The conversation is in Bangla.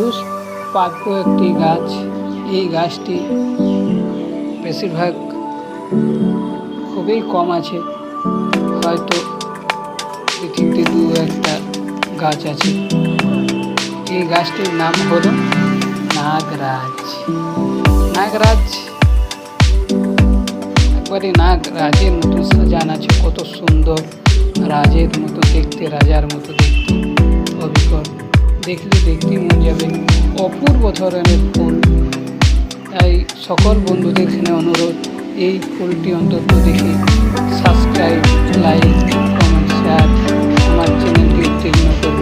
দুষ্প্রাপ্য একটি গাছ। এই গাছটি বেশিরভাগ খুবই কম আছে, হয়তো পৃথিবীতে দু একটা গাছ আছে। এই গাছটির নাম হলো নাগরাজ। নাগরাজ একবারে নাগরাজের মতো সাজানো আছে, কত সুন্দর, রাজের মতো দেখতে, রাজার মতো দেখতে, অবিকল দেখলে দেখতে মন যাবে। অপূর্ব ধরনের ফুল। তাই সকল বন্ধুদের এখানে অনুরোধ, এই ফুলটি অন্তত দেখে সাবস্ক্রাইব, লাইক, কমেন্ট, শেয়ার আমার চ্যানেলটি উত্তেজনা করবে।